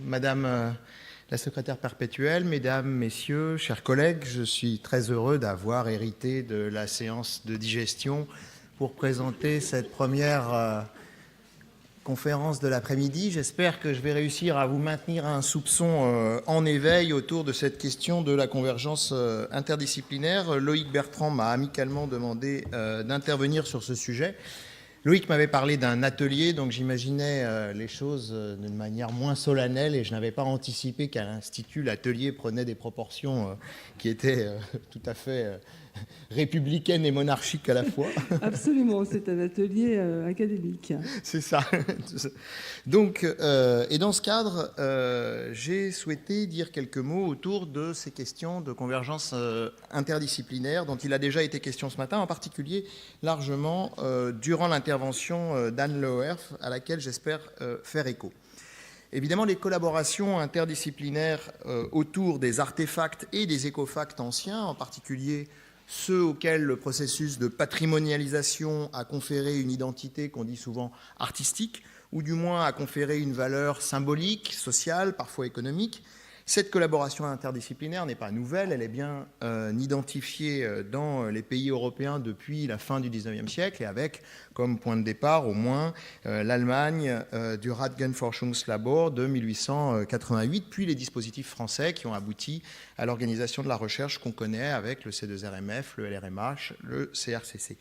Madame la secrétaire perpétuelle, mesdames, messieurs, chers collègues, je suis très heureux d'avoir hérité de la séance de digestion pour présenter cette première conférence de l'après-midi. J'espère que je vais réussir à vous maintenir un soupçon en éveil autour de cette question de la convergence interdisciplinaire. Loïc Bertrand m'a amicalement demandé d'intervenir sur ce sujet. Loïc m'avait parlé d'un atelier, donc j'imaginais les choses d'une manière moins solennelle et je n'avais pas anticipé qu'à l'Institut, l'atelier prenait des proportions qui étaient tout à fait républicaines et monarchiques à la fois. Absolument, c'est un atelier académique. C'est ça. Donc, et dans ce cadre, j'ai souhaité dire quelques mots autour de ces questions de convergence interdisciplinaire dont il a déjà été question ce matin, en particulier largement durant l'intervention d'Anne Lewerf, à laquelle j'espère faire écho. Évidemment, les collaborations interdisciplinaires autour des artefacts et des écofacts anciens, en particulier ceux auxquels le processus de patrimonialisation a conféré une identité qu'on dit souvent artistique, ou du moins a conféré une valeur symbolique, sociale, parfois économique. Cette collaboration interdisciplinaire n'est pas nouvelle, elle est bien identifiée dans les pays européens depuis la fin du XIXe siècle et avec comme point de départ au moins l'Allemagne du Radgenforschungslabor de 1888, puis les dispositifs français qui ont abouti à l'organisation de la recherche qu'on connaît avec le C2RMF, le LRMH, le CRCC.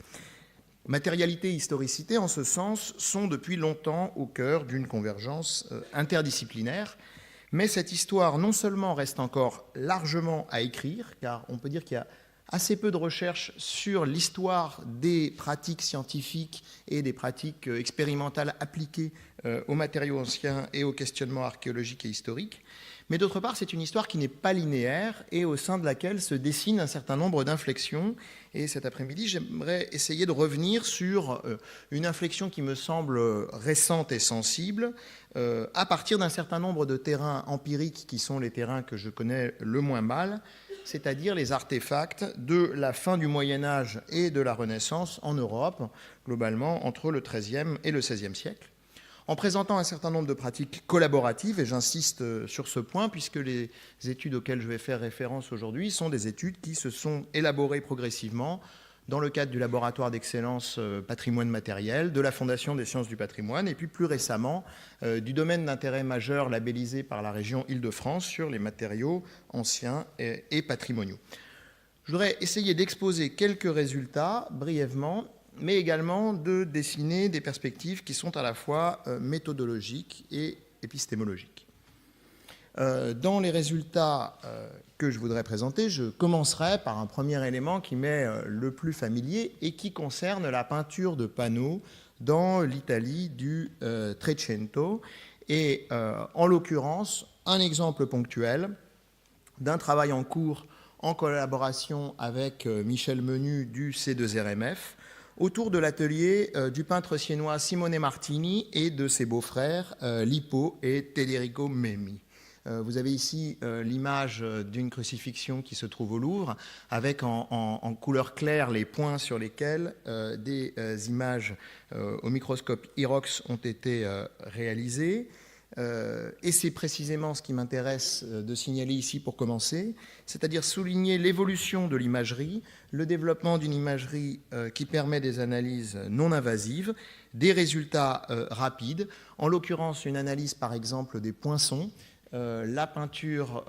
Matérialité et historicité, en ce sens, sont depuis longtemps au cœur d'une convergence interdisciplinaire. Mais cette histoire, non seulement reste encore largement à écrire, car on peut dire qu'il y a assez peu de recherches sur l'histoire des pratiques scientifiques et des pratiques expérimentales appliquées aux matériaux anciens et aux questionnements archéologiques et historiques. Mais d'autre part, c'est une histoire qui n'est pas linéaire et au sein de laquelle se dessinent un certain nombre d'inflexions. Et cet après-midi, j'aimerais essayer de revenir sur une inflexion qui me semble récente et sensible à partir d'un certain nombre de terrains empiriques qui sont les terrains que je connais le moins mal, c'est-à-dire les artefacts de la fin du Moyen-Âge et de la Renaissance en Europe, globalement entre le XIIIe et le XVIe siècle, en présentant un certain nombre de pratiques collaboratives, et j'insiste sur ce point, puisque les études auxquelles je vais faire référence aujourd'hui sont des études qui se sont élaborées progressivement dans le cadre du laboratoire d'excellence patrimoine matériel, de la Fondation des sciences du patrimoine, et puis plus récemment du domaine d'intérêt majeur labellisé par la région Île-de-France sur les matériaux anciens et patrimoniaux. Je voudrais essayer d'exposer quelques résultats brièvement, mais également de dessiner des perspectives qui sont à la fois méthodologiques et épistémologiques. Dans les résultats que je voudrais présenter, je commencerai par un premier élément qui m'est le plus familier et qui concerne la peinture de panneaux dans l'Italie du Trecento, et en l'occurrence un exemple ponctuel d'un travail en cours en collaboration avec Michel Menu du C2RMF, autour de l'atelier du peintre siennois Simone Martini et de ses beaux-frères Lippo et Tederico Memmi. Vous avez ici l'image d'une crucifixion qui se trouve au Louvre, avec en couleur claire les points sur lesquels des images au microscope Irox ont été réalisées. Et c'est précisément ce qui m'intéresse de signaler ici pour commencer, c'est-à-dire souligner l'évolution de l'imagerie, le développement d'une imagerie qui permet des analyses non invasives, des résultats rapides, en l'occurrence une analyse par exemple des poinçons. La peinture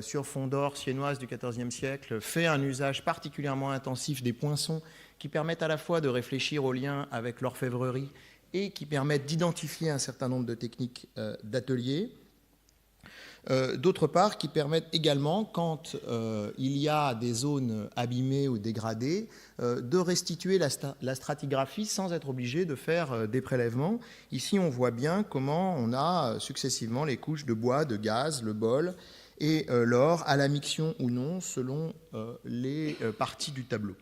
sur fond d'or siennoise du XIVe siècle fait un usage particulièrement intensif des poinçons qui permettent à la fois de réfléchir au lien avec l'orfèvrerie et qui permettent d'identifier un certain nombre de techniques d'atelier. D'autre part, qui permettent également, quand il y a des zones abîmées ou dégradées, de restituer la stratigraphie sans être obligé de faire des prélèvements. Ici, on voit bien comment on a successivement les couches de bois, de gaz, le bol et l'or, à la miction ou non, selon les parties du tableau.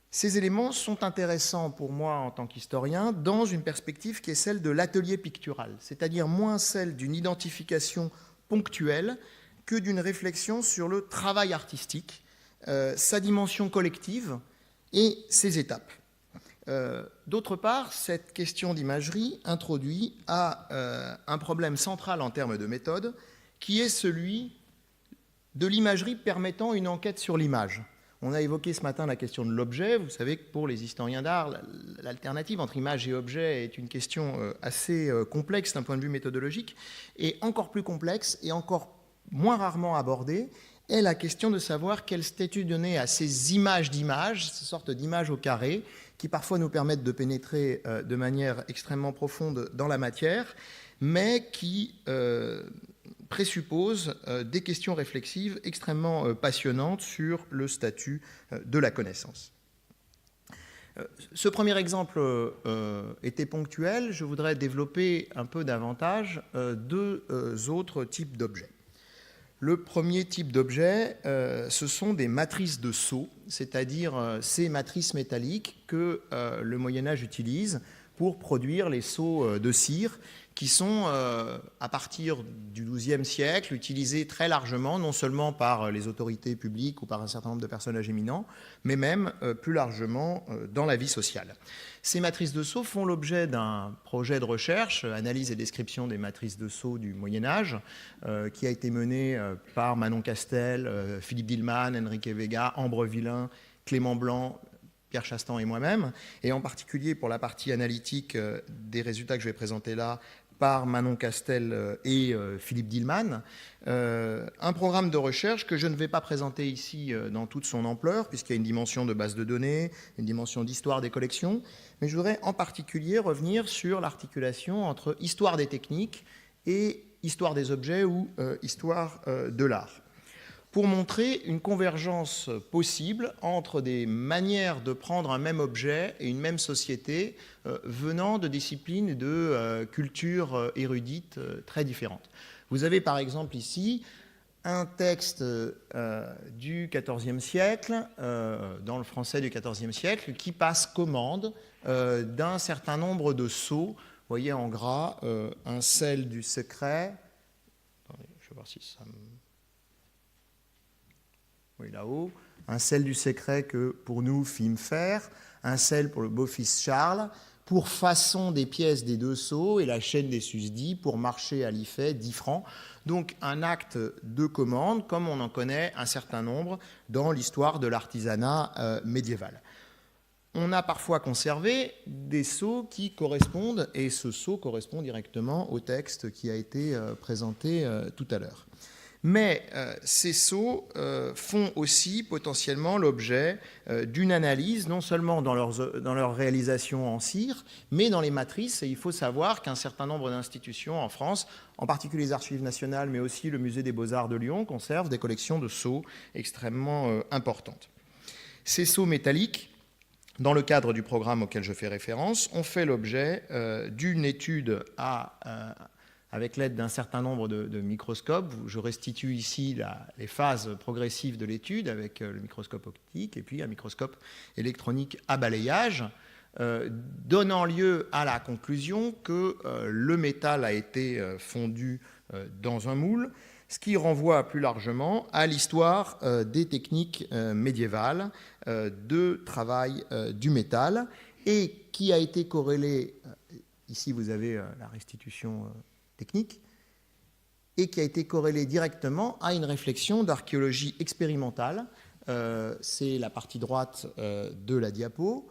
Ces éléments sont intéressants pour moi en tant qu'historien dans une perspective qui est celle de l'atelier pictural, c'est-à-dire moins celle d'une identification ponctuelle que d'une réflexion sur le travail artistique, sa dimension collective et ses étapes. D'autre part, cette question d'imagerie introduit à un problème central en termes de méthode, qui est celui de l'imagerie permettant une enquête sur l'image. On a évoqué ce matin la question de l'objet. Vous savez que pour les historiens d'art, l'alternative entre image et objet est une question assez complexe d'un point de vue méthodologique, et encore plus complexe et encore moins rarement abordée est la question de savoir quel statut donner à ces images d'images, ces sortes d'images au carré, qui parfois nous permettent de pénétrer de manière extrêmement profonde dans la matière, mais qui présuppose des questions réflexives extrêmement passionnantes sur le statut de la connaissance. Ce premier exemple était ponctuel. Je voudrais développer un peu davantage deux autres types d'objets. Le premier type d'objet, ce sont des matrices de sceaux, c'est-à-dire ces matrices métalliques que le Moyen-Âge utilise pour produire les sceaux de cire, qui sont, à partir du XIIe siècle, utilisés très largement, non seulement par les autorités publiques ou par un certain nombre de personnages éminents, mais même plus largement dans la vie sociale. Ces matrices de sceaux font l'objet d'un projet de recherche, analyse et description des matrices de sceaux du Moyen-Âge, qui a été mené par Manon Castel, Philippe Dillmann, Enrique Vega, Ambre Villain, Clément Blanc, Pierre Chastan et moi-même, et en particulier pour la partie analytique des résultats que je vais présenter là, par Manon Castel et Philippe Dillmann, un programme de recherche que je ne vais pas présenter ici dans toute son ampleur, puisqu'il y a une dimension de base de données, une dimension d'histoire des collections, mais je voudrais en particulier revenir sur l'articulation entre histoire des techniques et histoire des objets ou histoire de l'art, pour montrer une convergence possible entre des manières de prendre un même objet et une même société venant de disciplines et de cultures érudites très différentes. Vous avez par exemple ici un texte du XIVe siècle, dans le français du XIVe siècle, qui passe commande d'un certain nombre de sceaux. Vous voyez en gras un sel du secret. Attendez, je vais voir si ça me... Oui, là-haut, un sel du secret que pour nous fîmes faire, un sel pour le beau-fils Charles, pour façon des pièces des deux sceaux et la chaîne des susdits, pour marcher à l'effet 10 francs. Donc un acte de commande, comme on en connaît un certain nombre dans l'histoire de l'artisanat médiéval. On a parfois conservé des sceaux qui correspondent, et ce sceau correspond directement au texte qui a été présenté tout à l'heure. Mais ces sceaux font aussi potentiellement l'objet d'une analyse, non seulement dans leur réalisation en cire, mais dans les matrices. Et il faut savoir qu'un certain nombre d'institutions en France, en particulier les Archives nationales, mais aussi le Musée des Beaux-Arts de Lyon, conservent des collections de sceaux extrêmement importantes. Ces sceaux métalliques, dans le cadre du programme auquel je fais référence, ont fait l'objet d'une étude avec l'aide d'un certain nombre de microscopes. Je restitue ici les phases progressives de l'étude avec le microscope optique et puis un microscope électronique à balayage, donnant lieu à la conclusion que le métal a été fondu dans un moule, ce qui renvoie plus largement à l'histoire des techniques médiévales de travail du métal et qui a été corrélé, ici vous avez la restitution technique, et qui a été corrélé directement à une réflexion d'archéologie expérimentale. C'est la partie droite de la diapo,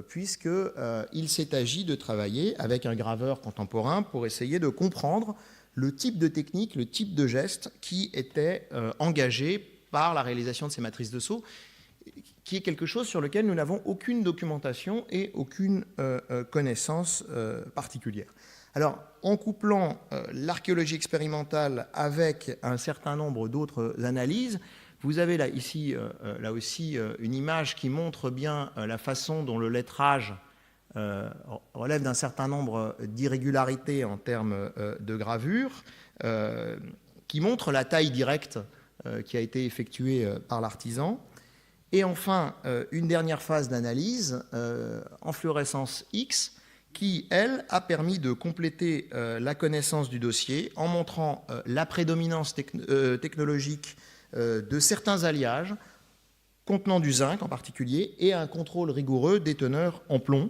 puisqu'il s'est agi de travailler avec un graveur contemporain pour essayer de comprendre le type de technique, le type de geste qui était engagé par la réalisation de ces matrices de sceaux, qui est quelque chose sur lequel nous n'avons aucune documentation et aucune connaissance particulière. Alors, en couplant l'archéologie expérimentale avec un certain nombre d'autres analyses, vous avez là, ici, là aussi, une image qui montre bien la façon dont le lettrage relève d'un certain nombre d'irrégularités en termes de gravure, qui montre la taille directe qui a été effectuée par l'artisan. Et enfin, une dernière phase d'analyse en fluorescence X, qui, elle, a permis de compléter la connaissance du dossier en montrant la prédominance technologique de certains alliages, contenant du zinc en particulier, et un contrôle rigoureux des teneurs en plomb.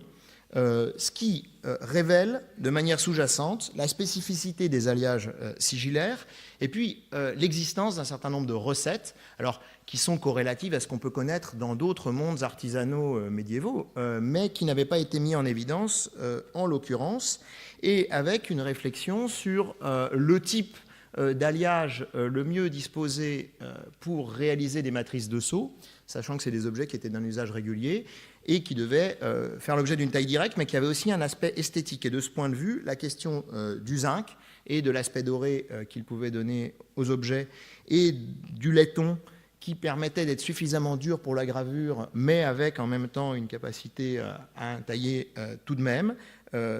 ce qui révèle de manière sous-jacente la spécificité des alliages sigillaires et puis l'existence d'un certain nombre de recettes, alors, qui sont corrélatives à ce qu'on peut connaître dans d'autres mondes artisanaux médiévaux, mais qui n'avaient pas été mis en évidence en l'occurrence, et avec une réflexion sur le type d'alliage le mieux disposé pour réaliser des matrices de sceaux, sachant que c'est des objets qui étaient d'un usage régulier et qui devaient faire l'objet d'une taille directe, mais qui avaient aussi un aspect esthétique. Et de ce point de vue, la question du zinc et de l'aspect doré qu'il pouvait donner aux objets et du laiton qui permettait d'être suffisamment dur pour la gravure, mais avec en même temps une capacité à tailler tout de même,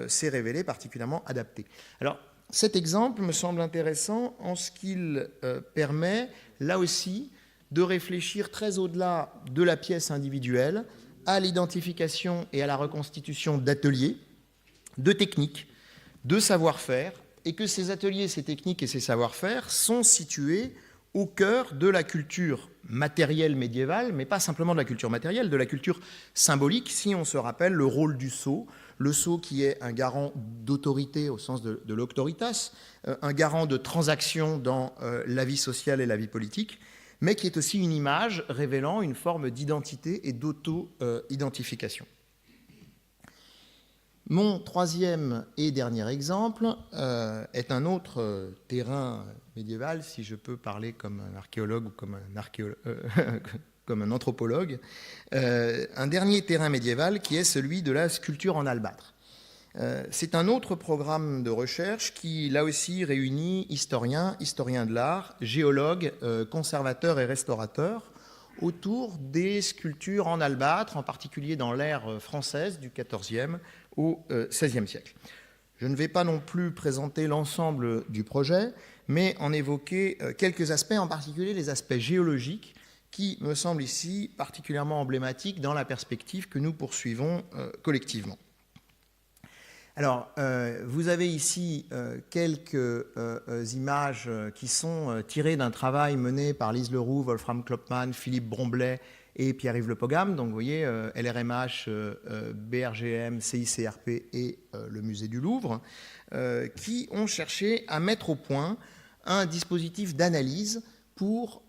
s'est révélé particulièrement adapté. Alors, cet exemple me semble intéressant en ce qu'il permet, là aussi, de réfléchir très au-delà de la pièce individuelle à l'identification et à la reconstitution d'ateliers, de techniques, de savoir-faire, et que ces ateliers, ces techniques et ces savoir-faire sont situés au cœur de la culture matérielle médiévale, mais pas simplement de la culture matérielle, de la culture symbolique, si on se rappelle le rôle du sceau, le sceau qui est un garant d'autorité au sens de l'auctoritas, un garant de transaction dans la vie sociale et la vie politique, mais qui est aussi une image révélant une forme d'identité et d'auto-identification. Mon troisième et dernier exemple est un autre terrain médiéval, si je peux parler comme un archéologue ou comme un anthropologue, un dernier terrain médiéval qui est celui de la sculpture en albâtre. C'est un autre programme de recherche qui, là aussi, réunit historiens de l'art, géologues, conservateurs et restaurateurs autour des sculptures en albâtre, en particulier dans l'ère française du XIVe au XVIe siècle. Je ne vais pas non plus présenter l'ensemble du projet, mais en évoquer quelques aspects, en particulier les aspects géologiques, qui me semblent ici particulièrement emblématiques dans la perspective que nous poursuivons collectivement. Alors, vous avez ici quelques images qui sont tirées d'un travail mené par Lise Leroux, Wolfram Klopman, Philippe Bromblet et Pierre-Yves Le Pogam. Donc, vous voyez, LRMH, BRGM, CICRP et le Musée du Louvre, qui ont cherché à mettre au point un dispositif d'analyse pour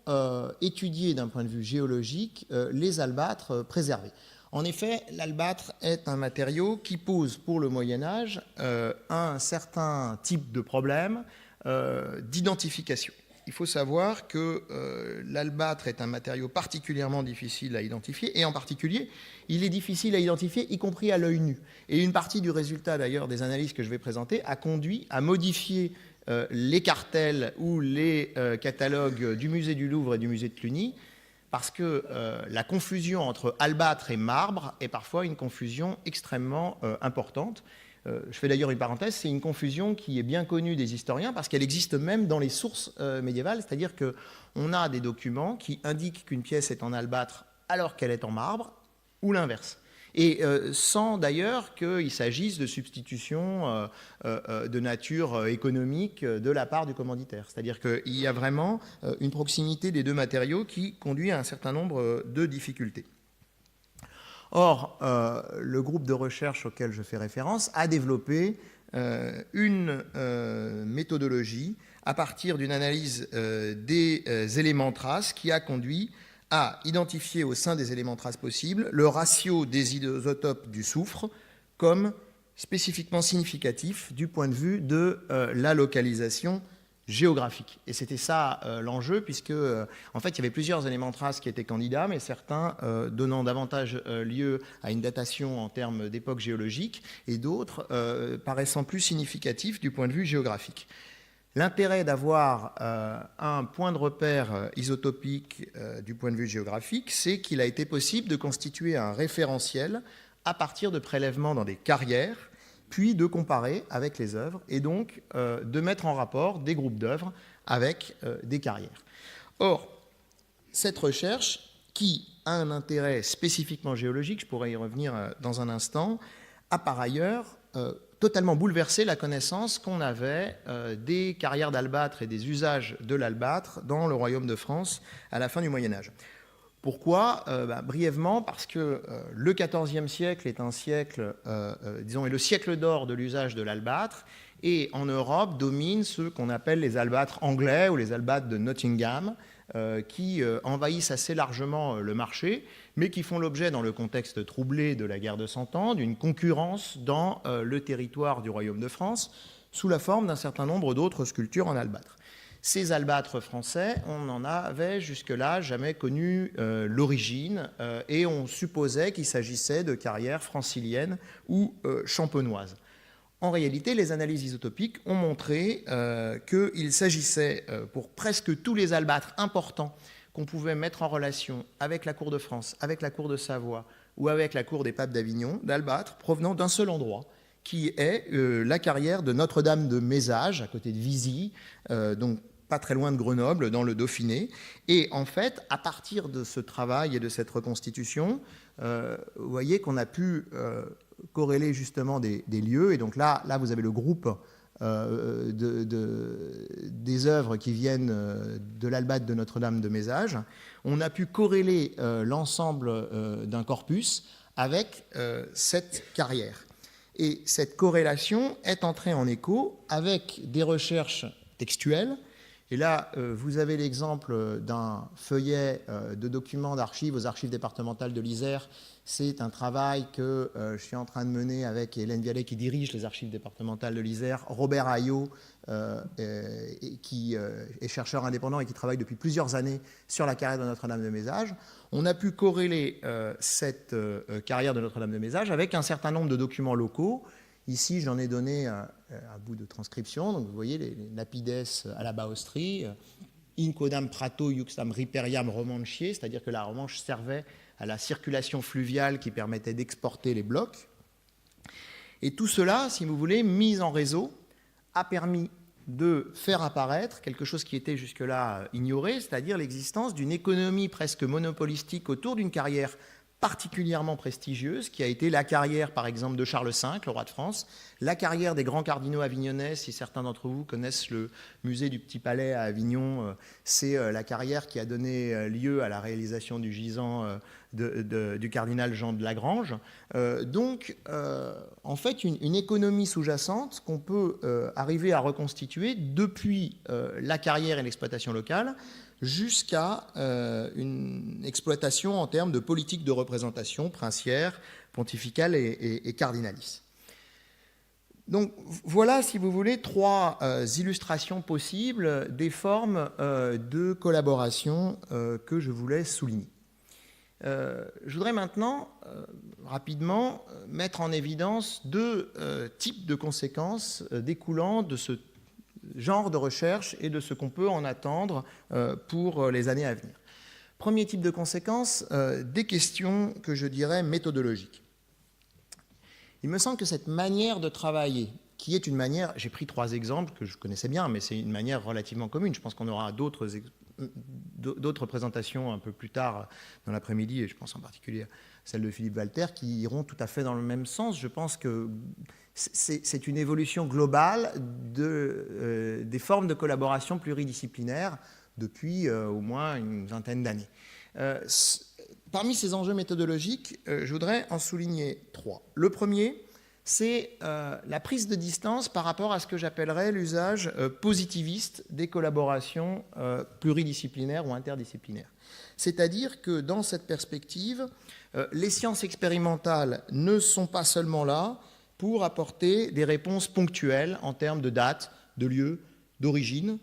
étudier d'un point de vue géologique les albâtres préservés. En effet, l'albâtre est un matériau qui pose pour le Moyen-Âge un certain type de problème d'identification. Il faut savoir que l'albâtre est un matériau particulièrement difficile à identifier, et en particulier, il est difficile à identifier, y compris à l'œil nu. Et une partie du résultat, d'ailleurs, des analyses que je vais présenter a conduit à modifier les cartels ou les catalogues du musée du Louvre et du musée de Cluny, parce que la confusion entre albâtre et marbre est parfois une confusion extrêmement importante. Je fais d'ailleurs une parenthèse, c'est une confusion qui est bien connue des historiens parce qu'elle existe même dans les sources médiévales, c'est-à-dire qu'on a des documents qui indiquent qu'une pièce est en albâtre alors qu'elle est en marbre, ou l'inverse. Et sans d'ailleurs qu'il s'agisse de substitution de nature économique de la part du commanditaire. C'est-à-dire qu'il y a vraiment une proximité des deux matériaux qui conduit à un certain nombre de difficultés. Or, le groupe de recherche auquel je fais référence a développé une méthodologie à partir d'une analyse des éléments traces qui a conduit à identifier au sein des éléments traces possibles le ratio des isotopes du soufre comme spécifiquement significatif du point de vue de la localisation géographique. Et c'était ça l'enjeu, puisque en fait il y avait plusieurs éléments traces qui étaient candidats, mais certains donnant davantage lieu à une datation en termes d'époque géologique, et d'autres paraissant plus significatifs du point de vue géographique. L'intérêt d'avoir un point de repère isotopique du point de vue géographique, c'est qu'il a été possible de constituer un référentiel à partir de prélèvements dans des carrières, puis de comparer avec les œuvres, et donc de mettre en rapport des groupes d'œuvres avec des carrières. Or, cette recherche, qui a un intérêt spécifiquement géologique, je pourrais y revenir dans un instant, a par ailleurs totalement bouleversé la connaissance qu'on avait des carrières d'albâtre et des usages de l'albâtre dans le royaume de France à la fin du Moyen-Âge. Pourquoi? Brièvement, parce que le XIVe siècle est un siècle, disons, est le siècle d'or de l'usage de l'albâtre, et en Europe dominent ceux qu'on appelle les albâtres anglais ou les albâtres de Nottingham, qui envahissent assez largement le marché, mais qui font l'objet, dans le contexte troublé de la guerre de Cent Ans, d'une concurrence dans le territoire du Royaume de France, sous la forme d'un certain nombre d'autres sculptures en albâtre. Ces albâtres français, on n'en avait jusque-là jamais connu l'origine, et on supposait qu'il s'agissait de carrières franciliennes ou champenoises. En réalité, les analyses isotopiques ont montré qu'il s'agissait, pour presque tous les albâtres importants qu'on pouvait mettre en relation avec la cour de France, avec la cour de Savoie ou avec la cour des papes d'Avignon, d'albâtres provenant d'un seul endroit, qui est la carrière de Notre-Dame de Mézage, à côté de Vizy, donc pas très loin de Grenoble, dans le Dauphiné. Et en fait, à partir de ce travail et de cette reconstitution, vous voyez qu'on a pu corréler justement des lieux. Et donc là, vous avez le groupe des œuvres qui viennent de l'albâtre de Notre-Dame de Mézage. On a pu corréler l'ensemble d'un corpus avec cette carrière. Et cette corrélation est entrée en écho avec des recherches textuelles. Et là, vous avez l'exemple d'un feuillet de documents d'archives aux archives départementales de l'Isère. C'est un travail que je suis en train de mener avec Hélène Vialet, qui dirige les archives départementales de l'Isère, Robert Ayot, qui est chercheur indépendant et qui travaille depuis plusieurs années sur la carrière de Notre-Dame de Mézage. On a pu corréler cette carrière de Notre-Dame de Mézage avec un certain nombre de documents locaux. Ici, j'en ai donné un bout de transcription. Donc, vous voyez les lapides à la Baostrie, Incodam prato iuxtam riperiam romanciae, c'est-à-dire que la romanche servait à la circulation fluviale qui permettait d'exporter les blocs. Et tout cela, si vous voulez, mis en réseau, a permis de faire apparaître quelque chose qui était jusque-là ignoré, c'est-à-dire l'existence d'une économie presque monopolistique autour d'une carrière particulièrement prestigieuse, qui a été la carrière, par exemple, de Charles V, le roi de France, la carrière des grands cardinaux avignonnais. Si certains d'entre vous connaissent le musée du Petit Palais à Avignon, c'est la carrière qui a donné lieu à la réalisation du gisant du cardinal Jean de Lagrange. Donc, en fait, une économie sous-jacente qu'on peut arriver à reconstituer depuis la carrière et l'exploitation locale, jusqu'à une exploitation en termes de politique de représentation princière, pontificale et cardinalice. Donc voilà, si vous voulez, trois illustrations possibles des formes de collaboration que je voulais souligner. Je voudrais maintenant, rapidement, mettre en évidence deux types de conséquences découlant de ce genre de recherche et de ce qu'on peut en attendre pour les années à venir. Premier type de conséquences, des questions que je dirais méthodologiques. Il me semble que cette manière de travailler, qui est une manière, j'ai pris trois exemples que je connaissais bien, mais c'est une manière relativement commune. Je pense qu'on aura d'autres présentations un peu plus tard dans l'après-midi, et je pense en particulier à celle de Philippe Walter, qui iront tout à fait dans le même sens. Je pense que c'est une évolution globale des formes de collaboration pluridisciplinaires depuis au moins une vingtaine d'années. Parmi ces enjeux méthodologiques, je voudrais en souligner trois. Le premier, c'est la prise de distance par rapport à ce que j'appellerais l'usage positiviste des collaborations pluridisciplinaires ou interdisciplinaires. C'est-à-dire que dans cette perspective, les sciences expérimentales ne sont pas seulement là pour apporter des réponses ponctuelles en termes de date, de lieu, d'origine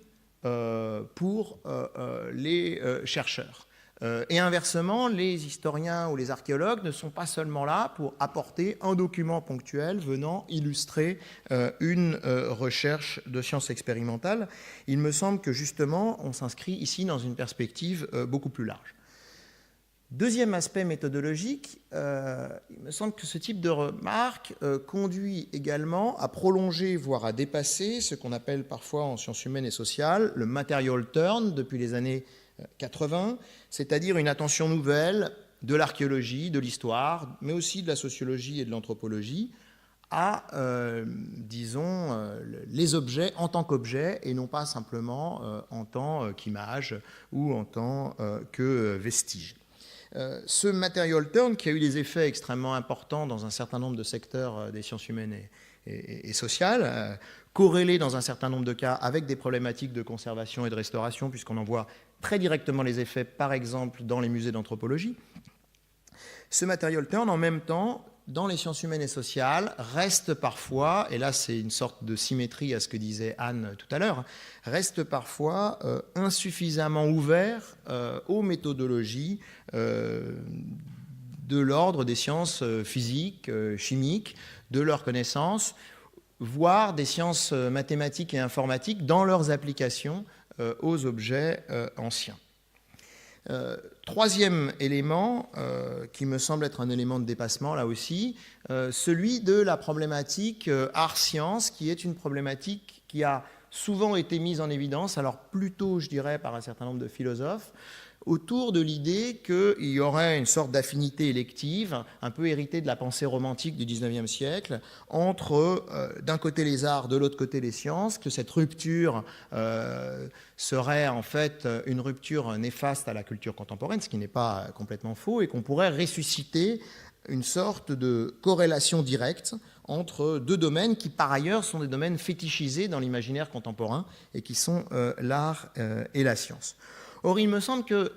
pour les chercheurs. Et inversement, les historiens ou les archéologues ne sont pas seulement là pour apporter un document ponctuel venant illustrer une recherche de sciences expérimentales. Il me semble que justement, on s'inscrit ici dans une perspective beaucoup plus large. Deuxième aspect méthodologique, il me semble que ce type de remarque conduit également à prolonger, voire à dépasser ce qu'on appelle parfois en sciences humaines et sociales le material turn depuis les années 80, c'est-à-dire une attention nouvelle de l'archéologie, de l'histoire, mais aussi de la sociologie et de l'anthropologie à, disons, les objets en tant qu'objets et non pas simplement en tant qu'image ou en tant que vestige. Ce material turn, qui a eu des effets extrêmement importants dans un certain nombre de secteurs des sciences humaines et sociales, corrélé dans un certain nombre de cas avec des problématiques de conservation et de restauration, puisqu'on en voit très directement les effets, par exemple, dans les musées d'anthropologie. Ce material turn, en même temps, dans les sciences humaines et sociales, reste parfois, et là c'est une sorte de symétrie à ce que disait Anne tout à l'heure, reste parfois insuffisamment ouvert aux méthodologies de l'ordre des sciences physiques, chimiques, de leurs connaissances, voire des sciences mathématiques et informatiques dans leurs applications aux objets anciens. Troisième élément, qui me semble être un élément de dépassement là aussi, celui de la problématique art-science, qui est une problématique qui a souvent été mise en évidence, alors plutôt je dirais par un certain nombre de philosophes, autour de l'idée qu'il y aurait une sorte d'affinité élective, un peu héritée de la pensée romantique du XIXe siècle, entre d'un côté les arts, de l'autre côté les sciences, que cette rupture serait en fait une rupture néfaste à la culture contemporaine, ce qui n'est pas complètement faux, et qu'on pourrait ressusciter une sorte de corrélation directe entre deux domaines qui, par ailleurs, sont des domaines fétichisés dans l'imaginaire contemporain et qui sont l'art et la science. Or, il me semble que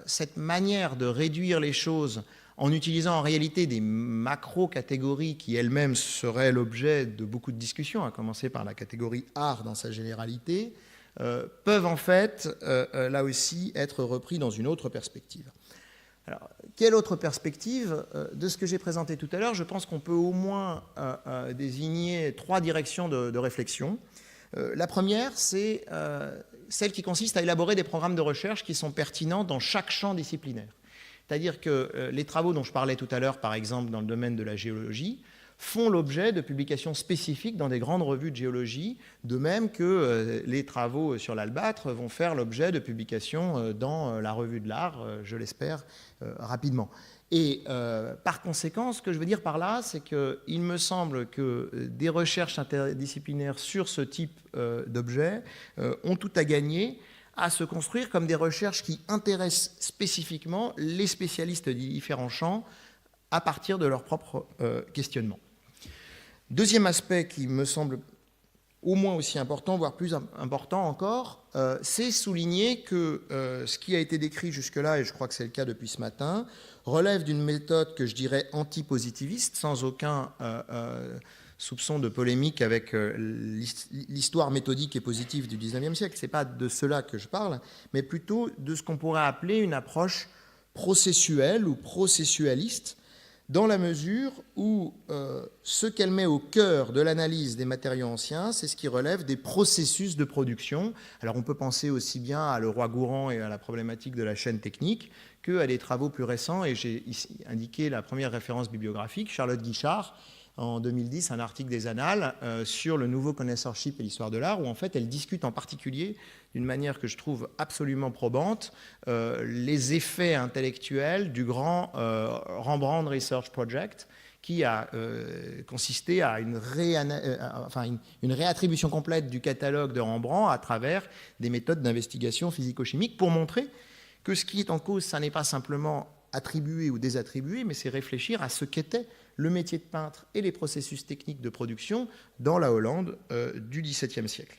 cette manière de réduire les choses en utilisant en réalité des macro-catégories qui elles-mêmes seraient l'objet de beaucoup de discussions, à commencer par la catégorie art dans sa généralité, peuvent en fait, là aussi, être repris dans une autre perspective. Alors, quelle autre perspective? De ce que j'ai présenté tout à l'heure, je pense qu'on peut au moins désigner trois directions de réflexion. La première, c'est celle qui consiste à élaborer des programmes de recherche qui sont pertinents dans chaque champ disciplinaire. C'est-à-dire que les travaux dont je parlais tout à l'heure, par exemple dans le domaine de la géologie, font l'objet de publications spécifiques dans des grandes revues de géologie, de même que les travaux sur l'albâtre vont faire l'objet de publications dans la revue de l'art, je l'espère, rapidement. Et par conséquent, ce que je veux dire par là, c'est qu'il me semble que des recherches interdisciplinaires sur ce type d'objets ont tout à gagner à se construire comme des recherches qui intéressent spécifiquement les spécialistes des différents champs à partir de leur propre questionnement. Deuxième aspect qui me semble au moins aussi important, voire plus important encore, c'est souligner que ce qui a été décrit jusque-là, et je crois que c'est le cas depuis ce matin, relève d'une méthode que je dirais anti-positiviste, sans aucun soupçon de polémique avec l'histoire méthodique et positive du XIXe siècle. Ce n'est pas de cela que je parle, mais plutôt de ce qu'on pourrait appeler une approche processuelle ou processualiste, dans la mesure où ce qu'elle met au cœur de l'analyse des matériaux anciens, c'est ce qui relève des processus de production. Alors on peut penser aussi bien à Leroy-Gourhan et à la problématique de la chaîne technique qu'à des travaux plus récents, et j'ai ici indiqué la première référence bibliographique, Charlotte Guichard, en 2010, un article des Annales sur le nouveau connoisseurship et l'histoire de l'art, où en fait elle discute en particulier, d'une manière que je trouve absolument probante, les effets intellectuels du grand Rembrandt Research Project, qui a consisté à une réattribution complète du catalogue de Rembrandt à travers des méthodes d'investigation physico-chimique pour montrer que ce qui est en cause, ça n'est pas simplement attribuer ou désattribuer, mais c'est réfléchir à ce qu'était le métier de peintre et les processus techniques de production dans la Hollande du XVIIe siècle.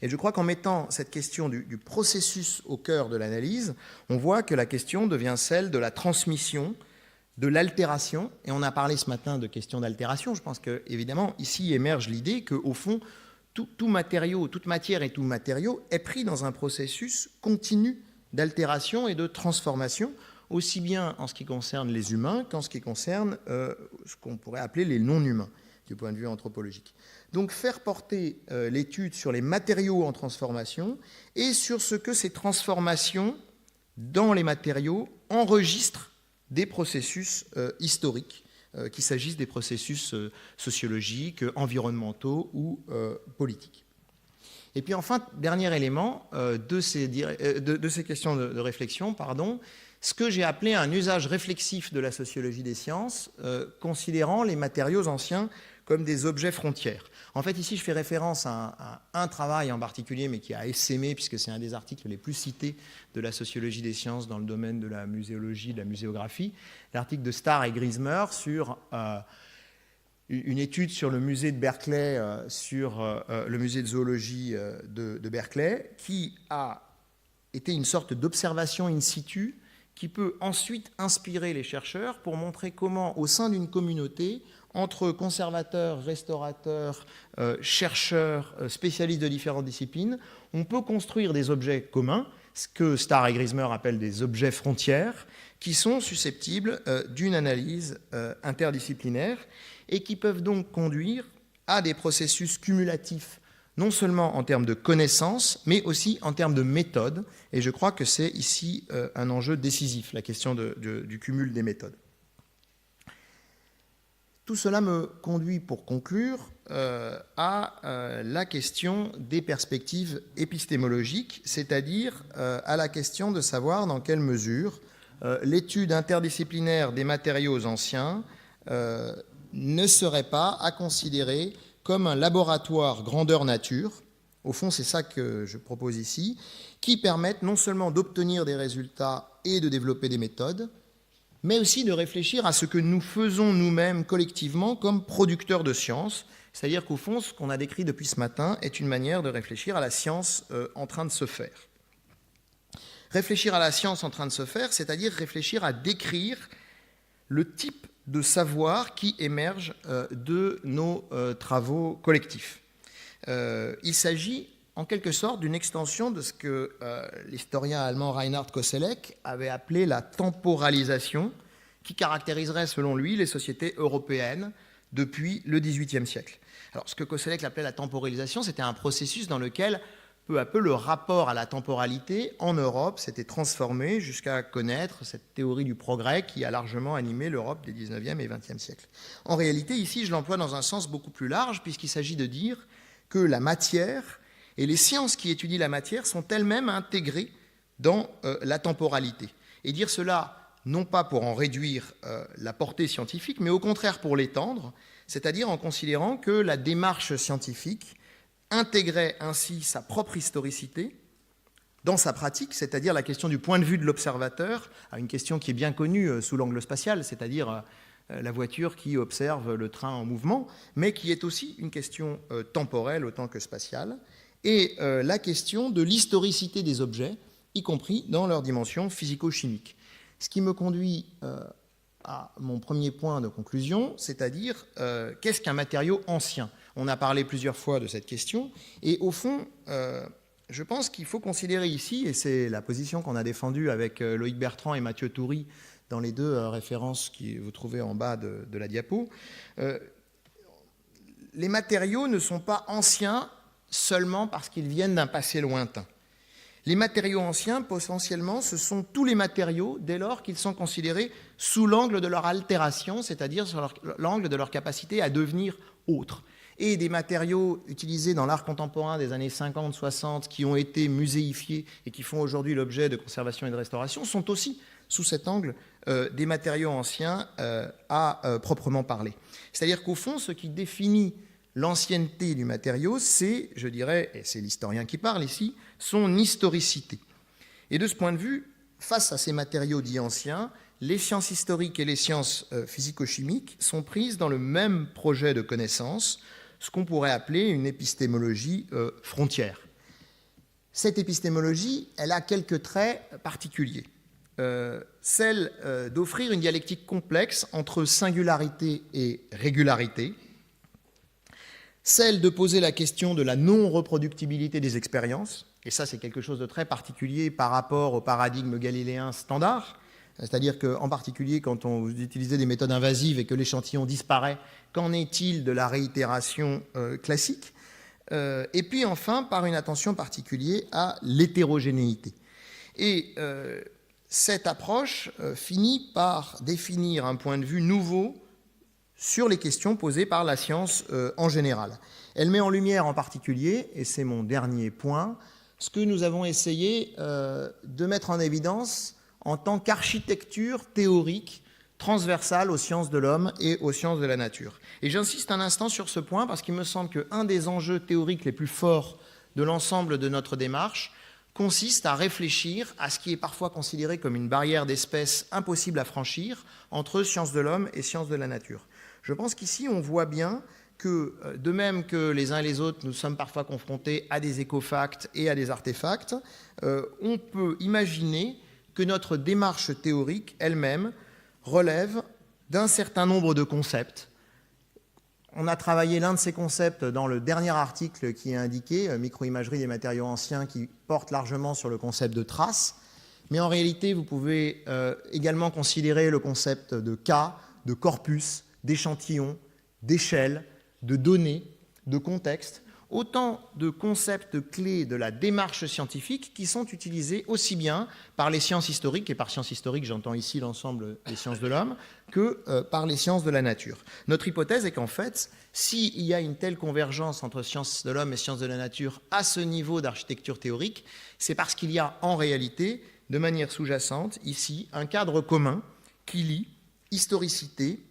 Et je crois qu'en mettant cette question du processus au cœur de l'analyse, on voit que la question devient celle de la transmission, de l'altération, et on a parlé ce matin de question d'altération. Je pense qu'évidemment, ici émerge l'idée qu'au fond, tout matériau, toute matière et tout matériau est pris dans un processus continu d'altération et de transformation, aussi bien en ce qui concerne les humains qu'en ce qui concerne ce qu'on pourrait appeler les non-humains, du point de vue anthropologique. Donc faire porter l'étude sur les matériaux en transformation et sur ce que ces transformations dans les matériaux enregistrent des processus historiques, qu'il s'agisse des processus sociologiques, environnementaux ou politiques. Et puis enfin, dernier élément de ces questions de réflexion, ce que j'ai appelé un usage réflexif de la sociologie des sciences, considérant les matériaux anciens comme des objets frontières. En fait, ici, je fais référence à un travail en particulier, mais qui a essaimé, puisque c'est un des articles les plus cités de la sociologie des sciences dans le domaine de la muséologie, de la muséographie, l'article de Starr et Griesmer sur une étude sur le musée de Berkeley, sur le musée de zoologie de Berkeley, qui a été une sorte d'observation in situ qui peut ensuite inspirer les chercheurs pour montrer comment, au sein d'une communauté, entre conservateurs, restaurateurs, chercheurs, spécialistes de différentes disciplines, on peut construire des objets communs, ce que Starr et Griesmer appellent des objets frontières, qui sont susceptibles d'une analyse interdisciplinaire et qui peuvent donc conduire à des processus cumulatifs, non seulement en termes de connaissances, mais aussi en termes de méthode. Et je crois que c'est ici un enjeu décisif, la question du cumul des méthodes. Tout cela me conduit, pour conclure, à la question des perspectives épistémologiques, c'est-à-dire à la question de savoir dans quelle mesure l'étude interdisciplinaire des matériaux anciens ne serait pas à considérer comme un laboratoire grandeur nature, au fond c'est ça que je propose ici, qui permettent non seulement d'obtenir des résultats et de développer des méthodes, mais aussi de réfléchir à ce que nous faisons nous-mêmes collectivement comme producteurs de science, c'est-à-dire qu'au fond, ce qu'on a décrit depuis ce matin est une manière de réfléchir à la science en train de se faire. Réfléchir à la science en train de se faire, c'est-à-dire réfléchir à décrire le type de savoir qui émerge de nos travaux collectifs. Il s'agit en quelque sorte d'une extension de ce que l'historien allemand Reinhard Koselleck avait appelé la temporalisation, qui caractériserait selon lui les sociétés européennes depuis le XVIIIe siècle. Alors, ce que Koselleck appelait la temporalisation, c'était un processus dans lequel, peu à peu, le rapport à la temporalité en Europe s'était transformé jusqu'à connaître cette théorie du progrès qui a largement animé l'Europe des XIXe et XXe siècles. En réalité, ici, je l'emploie dans un sens beaucoup plus large, puisqu'il s'agit de dire que la matière et les sciences qui étudient la matière sont elles-mêmes intégrées dans la temporalité. Et dire cela, non pas pour en réduire la portée scientifique, mais au contraire pour l'étendre, c'est-à-dire en considérant que la démarche scientifique intégrait ainsi sa propre historicité dans sa pratique, c'est-à-dire la question du point de vue de l'observateur, à une question qui est bien connue sous l'angle spatial, c'est-à-dire la voiture qui observe le train en mouvement, mais qui est aussi une question temporelle autant que spatiale, et la question de l'historicité des objets, y compris dans leur dimension physico-chimique. Ce qui me conduit à mon premier point de conclusion, c'est-à-dire qu'est-ce qu'un matériau ancien ? On a parlé plusieurs fois de cette question, et au fond, je pense qu'il faut considérer ici, et c'est la position qu'on a défendue avec Loïc Bertrand et Mathieu Toury dans les deux références que vous trouvez en bas de la diapo, les matériaux ne sont pas anciens seulement parce qu'ils viennent d'un passé lointain. Les matériaux anciens, potentiellement, ce sont tous les matériaux dès lors qu'ils sont considérés sous l'angle de leur altération, c'est-à-dire sur l'angle de leur capacité à devenir autres. Et des matériaux utilisés dans l'art contemporain des années 50-60 qui ont été muséifiés et qui font aujourd'hui l'objet de conservation et de restauration sont aussi, sous cet angle, des matériaux anciens à proprement parler. C'est-à-dire qu'au fond, ce qui définit l'ancienneté du matériau, c'est, je dirais, et c'est l'historien qui parle ici, son historicité. Et de ce point de vue, face à ces matériaux dits anciens, les sciences historiques et les sciences physico-chimiques sont prises dans le même projet de connaissance, ce qu'on pourrait appeler une épistémologie frontière. Cette épistémologie, elle a quelques traits particuliers. Celle d'offrir une dialectique complexe entre singularité et régularité, celle de poser la question de la non-reproductibilité des expériences, et ça c'est quelque chose de très particulier par rapport au paradigme galiléen standard, c'est-à-dire qu'en particulier quand on utilise des méthodes invasives et que l'échantillon disparaît, qu'en est-il de la réitération classique, et puis enfin par une attention particulière à l'hétérogénéité. Et cette approche finit par définir un point de vue nouveau sur les questions posées par la science en général. Elle met en lumière en particulier, et c'est mon dernier point, ce que nous avons essayé de mettre en évidence en tant qu'architecture théorique transversale aux sciences de l'homme et aux sciences de la nature. Et j'insiste un instant sur ce point parce qu'il me semble qu'un des enjeux théoriques les plus forts de l'ensemble de notre démarche consiste à réfléchir à ce qui est parfois considéré comme une barrière d'espèce impossible à franchir entre sciences de l'homme et sciences de la nature. Je pense qu'ici, on voit bien que, de même que les uns et les autres, nous sommes parfois confrontés à des écofacts et à des artefacts, on peut imaginer que notre démarche théorique elle-même relève d'un certain nombre de concepts. On a travaillé l'un de ces concepts dans le dernier article qui est indiqué, microimagerie des matériaux anciens, qui porte largement sur le concept de trace. Mais en réalité, vous pouvez également considérer le concept de cas, de corpus, d'échantillon, d'échelle, de données, de contexte, autant de concepts clés de la démarche scientifique qui sont utilisés aussi bien par les sciences historiques, et par sciences historiques j'entends ici l'ensemble des sciences de l'homme, que par les sciences de la nature. Notre hypothèse est qu'en fait, s'il y a une telle convergence entre sciences de l'homme et sciences de la nature à ce niveau d'architecture théorique, c'est parce qu'il y a en réalité, de manière sous-jacente, ici, un cadre commun qui lie historicité,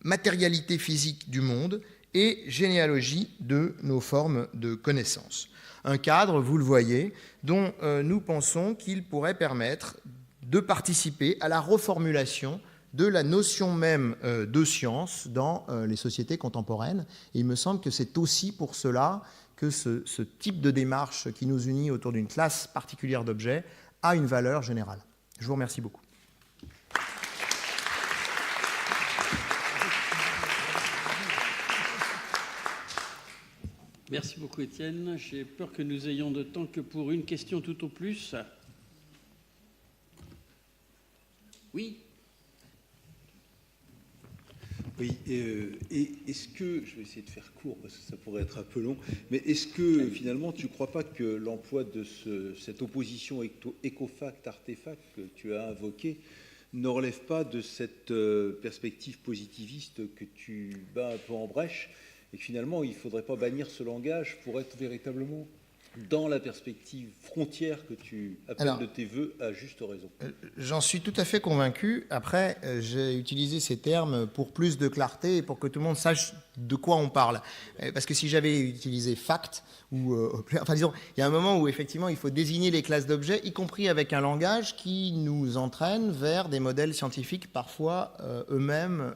matérialité physique du monde et généalogie de nos formes de connaissances. Un cadre, vous le voyez, dont nous pensons qu'il pourrait permettre de participer à la reformulation de la notion même de science dans les sociétés contemporaines. Et il me semble que c'est aussi pour cela que ce type de démarche qui nous unit autour d'une classe particulière d'objets a une valeur générale. Je vous remercie beaucoup. Merci beaucoup, Étienne. J'ai peur que nous ayons de temps que pour une question tout au plus. Oui. Oui, et est-ce que, je vais essayer de faire court parce que ça pourrait être un peu long, mais est-ce que finalement tu ne crois pas que l'emploi de cette opposition écofact-artefact que tu as invoquée ne relève pas de cette perspective positiviste que tu bats un peu en brèche, et que finalement il ne faudrait pas bannir ce langage pour être véritablement dans la perspective frontière que tu appelles de tes voeux à juste raison? J'en suis tout à fait convaincu. Après, j'ai utilisé ces termes pour plus de clarté et pour que tout le monde sache de quoi on parle. Parce que si j'avais utilisé fact, ou enfin disons, il y a un moment où effectivement il faut désigner les classes d'objets, y compris avec un langage qui nous entraîne vers des modèles scientifiques parfois eux-mêmes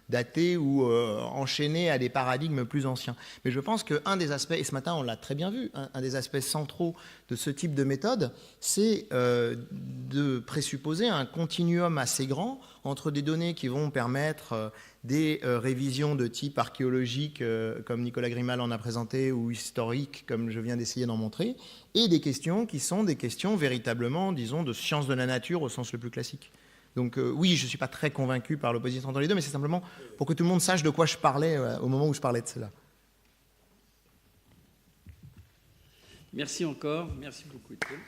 datés ou enchaînés à des paradigmes plus anciens. Mais je pense qu'un des aspects, et ce matin on l'a très bien vu, un des aspects centraux de ce type de méthode, c'est de présupposer un continuum assez grand entre des données qui vont permettre des révisions de type archéologique, comme Nicolas Grimal en a présenté, ou historique, comme je viens d'essayer d'en montrer, et des questions qui sont des questions véritablement, disons, de sciences de la nature au sens le plus classique. Donc oui, je ne suis pas très convaincu par l'opposition entre les deux, mais c'est simplement pour que tout le monde sache de quoi je parlais au moment où je parlais de cela. Merci encore. Merci beaucoup, Étienne.